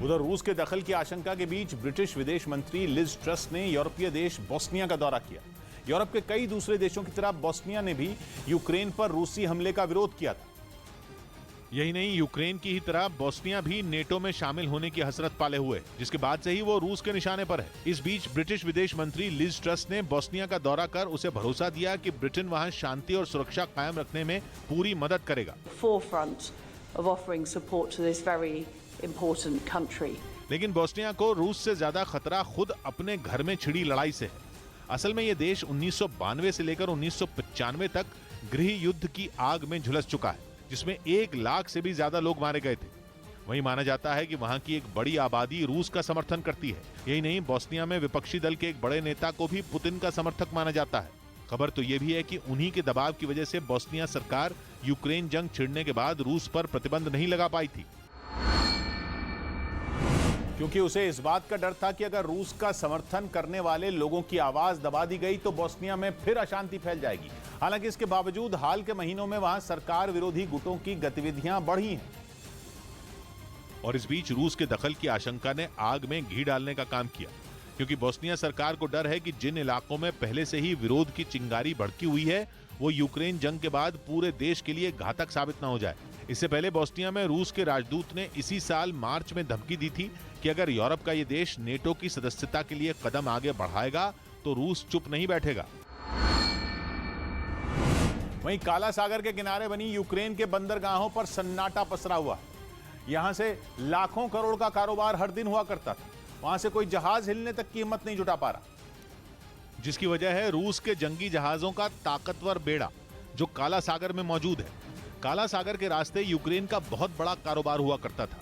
उधर रूस के दखल की आशंका के बीच ब्रिटिश विदेश मंत्री लिज ट्रस ने यूरोपीय देश बोस्निया का दौरा किया। यूरोप के कई दूसरे देशों की तरह बोस्निया ने भी यूक्रेन पर रूसी हमले का विरोध किया था। यही नहीं, यूक्रेन की ही तरह बोस्निया भी नेटो में शामिल होने की हसरत पाले हुए, जिसके बाद से ही वो रूस के निशाने पर है। इस बीच ब्रिटिश विदेश मंत्री लिज ट्रस ने बोस्निया का दौरा कर उसे भरोसा दिया कि ब्रिटेन वहां शांति और सुरक्षा कायम रखने में पूरी मदद करेगा। लेकिन बोस्निया को रूस से ज्यादा खतरा खुद अपने घर में छिड़ी लड़ाई से है। असल में ये देश 1992 से लेकर 1995 तक गृह युद्ध की आग में झुलस चुका है, जिसमें 1 लाख से भी ज्यादा लोग मारे गए थे। वहीं माना जाता है कि वहां की एक बड़ी आबादी रूस का समर्थन करती है। यही नहीं, बोस्निया में विपक्षी दल के एक बड़े नेता को भी पुतिन का समर्थक माना जाता है। खबर तो यह भी है कि उन्हीं के दबाव की वजह से बोस्निया सरकार यूक्रेन जंग छिड़ने के बाद रूस पर प्रतिबंध नहीं लगा पाई थी, क्योंकि उसे इस बात का डर था कि अगर रूस का समर्थन करने वाले लोगों की आवाज दबा दी गई तो बोस्निया में फिर अशांति फैल जाएगी। हालांकि इसके बावजूद हाल के महीनों में वहां सरकार विरोधी गुटों की गतिविधियां बढ़ी हैं। और इस बीच रूस के दखल की आशंका ने आग में घी डालने का काम किया, क्योंकि बोस्निया सरकार को डर है कि जिन इलाकों में पहले से ही विरोध की चिंगारी भड़की हुई है, वो यूक्रेन जंग के बाद पूरे देश के लिए घातक साबित न हो जाए। इससे पहले बोस्निया में रूस के राजदूत ने इसी साल मार्च में धमकी दी थी कि अगर यूरोप का ये देश नेटो की सदस्यता के लिए कदम आगे बढ़ाएगा तो रूस चुप नहीं बैठेगा। वहीं काला सागर के किनारे बनी यूक्रेन के बंदरगाहों पर सन्नाटा पसरा हुआ है। यहां से लाखों करोड़ का कारोबार हर दिन हुआ करता था। वहां से कोई जहाज हिलने तक की हिम्मत नहीं जुटा पा रहा, जिसकी वजह है रूस के जंगी जहाजों का ताकतवर बेड़ा जो काला सागर में मौजूद है। काला सागर के रास्ते यूक्रेन का बहुत बड़ा कारोबार हुआ करता था।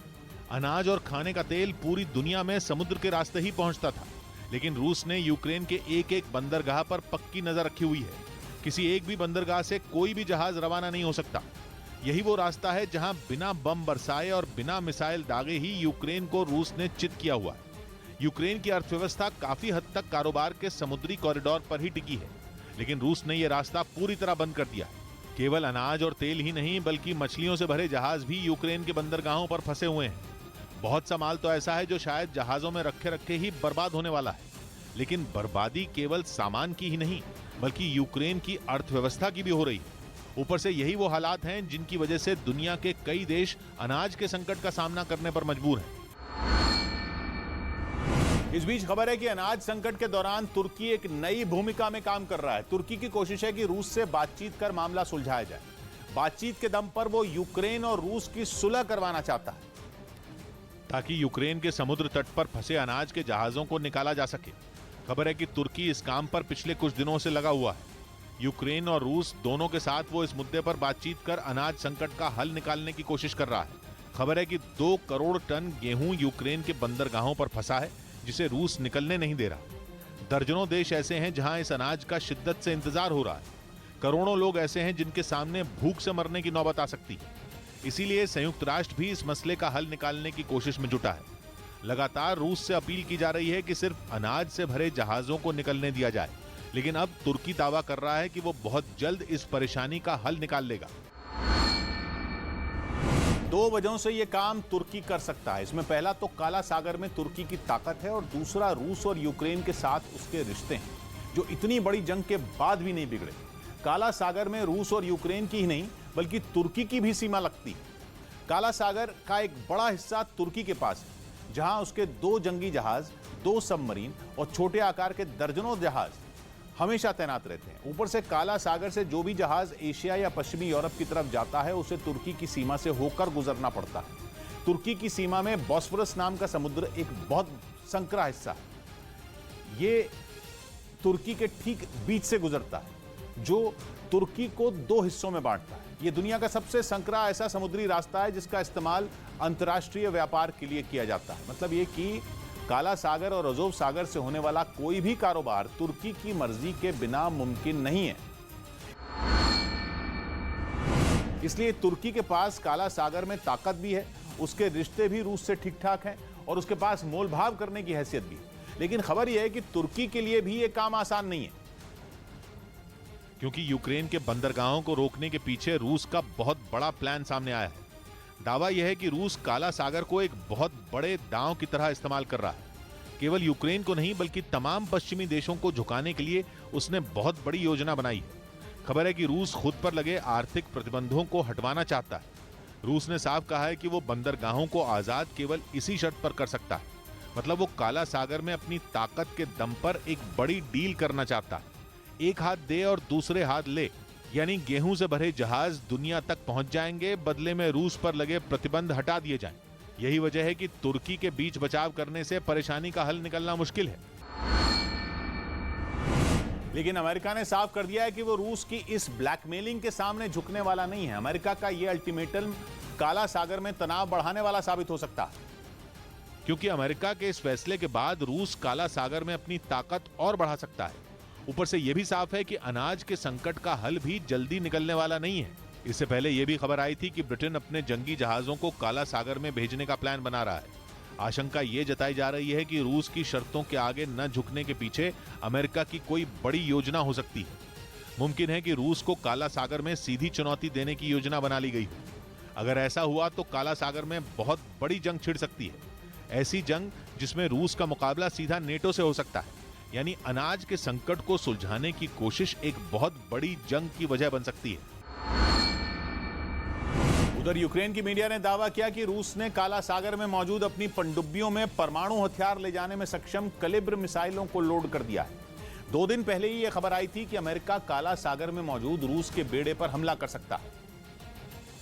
अनाज और खाने का तेल पूरी दुनिया में समुद्र के रास्ते ही पहुंचता था। लेकिन रूस ने यूक्रेन के एक एक बंदरगाह पर पक्की नजर रखी हुई है। किसी एक भी बंदरगाह से कोई भी जहाज रवाना नहीं हो सकता। यही वो रास्ता है जहां बिना बम बरसाए और बिना मिसाइल दागे ही यूक्रेन को रूस ने चित किया हुआ है। यूक्रेन की अर्थव्यवस्था काफी हद तक कारोबार के समुद्री कॉरिडोर पर ही टिकी है, लेकिन रूस ने यह रास्ता पूरी तरह बंद कर दिया है। केवल अनाज और तेल ही नहीं, बल्कि मछलियों से भरे जहाज भी यूक्रेन के बंदरगाहों पर फंसे हुए हैं। बहुत सा माल तो ऐसा है जो शायद जहाजों में रखे रखे ही बर्बाद होने वाला है। लेकिन बर्बादी केवल सामान की ही नहीं, बल्कि यूक्रेन की अर्थव्यवस्था की भी हो रही है। ऊपर से यही वो हालात हैं जिनकी वजह से दुनिया के कई देश अनाज के संकट का सामना करने पर मजबूर हैं। इस बीच खबर है कि अनाज संकट के दौरान तुर्की एक नई भूमिका में काम कर रहा है। तुर्की की कोशिश है कि रूस से बातचीत कर मामला सुलझाया जाए। बातचीत के दम पर वो यूक्रेन और रूस की सुलह करवाना चाहता है, ताकि यूक्रेन के समुद्र तट पर फंसे अनाज के जहाजों को निकाला जा सके। खबर है कि तुर्की इस काम पर पिछले कुछ दिनों से लगा हुआ है। यूक्रेन और रूस दोनों के साथ वो इस मुद्दे पर बातचीत कर अनाज संकट का हल निकालने की कोशिश कर रहा है। खबर है कि 2 करोड़ टन गेहूं यूक्रेन के बंदरगाहों पर फंसा है, जिसे रूस निकलने नहीं दे रहा। दर्जनों देश ऐसे हैं जहां इस अनाज का शिद्दत से इंतजार हो रहा है। करोड़ों लोग ऐसे हैं जिनके सामने भूख से मरने की नौबत आ सकती है। इसीलिए संयुक्त राष्ट्र भी इस मसले का हल निकालने की कोशिश में जुटा है। लगातार रूस से अपील की जा रही है कि सिर्फ अनाज से भरे जहाजों को निकलने दिया जाए, लेकिन अब तुर्की दावा कर रहा है कि वो बहुत जल्द इस परेशानी का हल निकाल लेगा। 2 वजहों से यह काम तुर्की कर सकता है। इसमें पहला तो काला सागर में तुर्की की ताकत है, और दूसरा रूस और यूक्रेन के साथ उसके रिश्ते हैं, जो इतनी बड़ी जंग के बाद भी नहीं बिगड़े। काला सागर में रूस और यूक्रेन की ही नहीं, बल्कि तुर्की की भी सीमा लगती है। काला सागर का एक बड़ा हिस्सा तुर्की के पास है, जहां उसके 2 जंगी जहाज, 2 सबमरीन और छोटे आकार के दर्जनों जहाज हमेशा तैनात रहते हैं। ऊपर से काला सागर से जो भी जहाज एशिया या पश्चिमी यूरोप की तरफ जाता है, उसे तुर्की की सीमा से होकर गुजरना पड़ता है। तुर्की की सीमा में बॉस्फोरस नाम का समुद्र एक बहुत संकरा हिस्सा है। ये तुर्की के ठीक बीच से गुजरता है, जो तुर्की को 2 हिस्सों में बांटता है। यह दुनिया का सबसे संकरा ऐसा समुद्री रास्ता है जिसका इस्तेमाल अंतर्राष्ट्रीय व्यापार के लिए किया जाता है। मतलब ये कि काला सागर और अज़ोव सागर से होने वाला कोई भी कारोबार तुर्की की मर्जी के बिना मुमकिन नहीं है। इसलिए तुर्की के पास काला सागर में ताकत भी है, उसके रिश्ते भी रूस से ठीक ठाक हैं, और उसके पास मोलभाव करने की हैसियत भी है। लेकिन खबर यह है कि तुर्की के लिए भी यह काम आसान नहीं है, क्योंकि यूक्रेन के बंदरगाहों को रोकने के पीछे रूस का बहुत बड़ा प्लान सामने आया है। दावा यह है कि रूस काला सागर को एक बहुत बड़े दांव की तरह इस्तेमाल कर रहा है। केवल यूक्रेन को नहीं बल्कि तमाम पश्चिमी देशों को झुकाने के लिए उसने बहुत बड़ी योजना बनाई है। खबर है कि रूस खुद पर लगे आर्थिक प्रतिबंधों को हटवाना चाहता है। रूस ने साफ कहा है कि वो बंदरगाहों को आजाद केवल इसी शर्त पर कर सकता है, मतलब वो काला सागर में अपनी ताकत के दम पर एक बड़ी डील करना चाहता है। एक हाथ दे और दूसरे हाथ ले, यानी गेहूं से भरे जहाज दुनिया तक पहुंच जाएंगे, बदले में रूस पर लगे प्रतिबंध हटा दिए जाएं। यही वजह है कि तुर्की के बीच बचाव करने से परेशानी का हल निकलना मुश्किल है। लेकिन अमेरिका ने साफ कर दिया है कि वो रूस की इस ब्लैकमेलिंग के सामने झुकने वाला नहीं है। अमेरिका का यह अल्टीमेटम काला सागर में तनाव बढ़ाने वाला साबित हो सकता है, क्योंकि अमेरिका के इस फैसले के बाद रूस काला सागर में अपनी ताकत और बढ़ा सकता है। ऊपर से यह भी साफ है कि अनाज के संकट का हल भी जल्दी निकलने वाला नहीं है। इससे पहले यह भी खबर आई थी कि ब्रिटेन अपने जंगी जहाजों को काला सागर में भेजने का प्लान बना रहा है। आशंका यह जताई जा रही है कि रूस की शर्तों के आगे न झुकने के पीछे अमेरिका की कोई बड़ी योजना हो सकती है। मुमकिन है कि रूस को काला सागर में सीधी चुनौती देने की योजना बना ली गई हो। अगर ऐसा हुआ तो काला सागर में बहुत बड़ी जंग छिड़ सकती है, ऐसी जंग जिसमें रूस का मुकाबला सीधा नेटो से हो सकता है। यानी अनाज के संकट को सुलझाने की कोशिश एक बहुत बड़ी जंग की वजह बन सकती है। उधर यूक्रेन की मीडिया ने दावा किया कि रूस ने काला सागर में मौजूद अपनी पनडुब्बियों में परमाणु हथियार ले जाने में सक्षम कलिब्र मिसाइलों को लोड कर दिया है। 2 दिन पहले ही यह खबर आई थी कि अमेरिका काला सागर में मौजूद रूस के बेड़े पर हमला कर सकता है,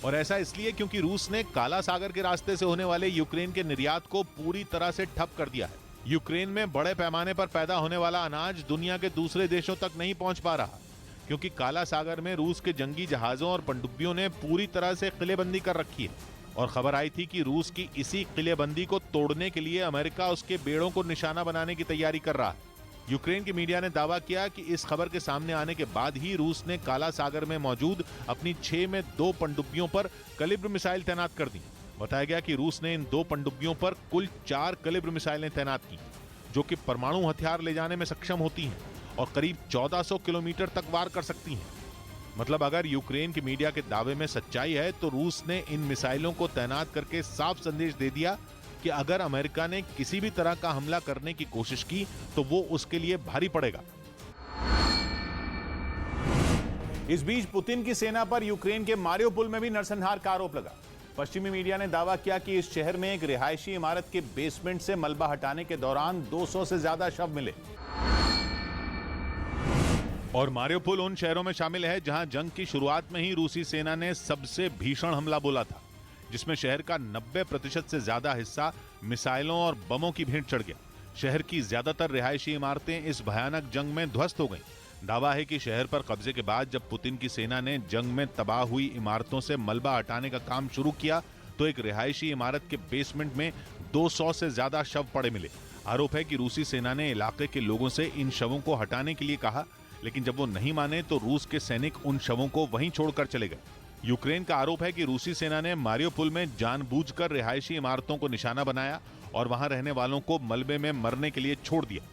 और ऐसा इसलिए क्योंकि रूस ने काला सागर के रास्ते से होने वाले यूक्रेन के निर्यात को पूरी तरह से ठप कर दिया है। यूक्रेन में बड़े पैमाने पर पैदा होने वाला अनाज दुनिया के दूसरे देशों तक नहीं पहुंच पा रहा, क्योंकि काला सागर में रूस के जंगी जहाजों और पनडुब्बियों ने पूरी तरह से किलेबंदी कर रखी है। और खबर आई थी कि रूस की इसी किलेबंदी को तोड़ने के लिए अमेरिका उसके बेड़ों को निशाना बनाने की तैयारी कर रहा है। यूक्रेन की मीडिया ने दावा किया कि इस खबर के सामने आने के बाद ही रूस ने काला सागर में मौजूद अपनी 6 में 2 पनडुब्बियों पर कलिब्र मिसाइल तैनात कर दी। बताया गया कि रूस ने इन 2 पनडुब्बियों पर कुल 4 कलिब्र मिसाइलें तैनात की, जो कि परमाणु हथियार ले जाने में सक्षम होती हैं और करीब 1400 किलोमीटर तक वार कर सकती हैं। मतलब अगर यूक्रेन की मीडिया के दावे में सच्चाई है तो रूस ने इन मिसाइलों को तैनात करके साफ संदेश दे दिया कि अगर अमेरिका ने किसी भी तरह का हमला करने की कोशिश की तो वो उसके लिए भारी पड़ेगा। इस बीच पुतिन की सेना पर यूक्रेन के मारियोपोल में भी नरसंहार का आरोप लगा। पश्चिमी मीडिया ने दावा किया कि इस शहर में एक रिहायशी इमारत के बेसमेंट से मलबा हटाने के दौरान 200 से ज्यादा शव मिले। और मारियोपोल उन शहरों में शामिल है जहां जंग की शुरुआत में ही रूसी सेना ने सबसे भीषण हमला बोला था, जिसमें शहर का 90% से ज्यादा हिस्सा मिसाइलों और बमों की भेंट चढ़ गया। शहर की ज्यादातर रिहायशी इमारतें इस भयानक जंग में ध्वस्त हो गईं। दावा है कि शहर पर कब्जे के बाद जब पुतिन की सेना ने जंग में तबाह हुई इमारतों से मलबा हटाने का काम शुरू किया तो एक रिहायशी इमारत के बेसमेंट में 200 से ज्यादा शव पड़े मिले। आरोप है कि रूसी सेना ने इलाके के लोगों से इन शवों को हटाने के लिए कहा, लेकिन जब वो नहीं माने तो रूस के सैनिक उन शवों को वहीं छोड़कर चले गए। यूक्रेन का आरोप है कि रूसी सेना ने मारियोपोल में जानबूझकर रिहायशी इमारतों को निशाना बनाया और वहां रहने वालों को मलबे में मरने के लिए छोड़ दिया।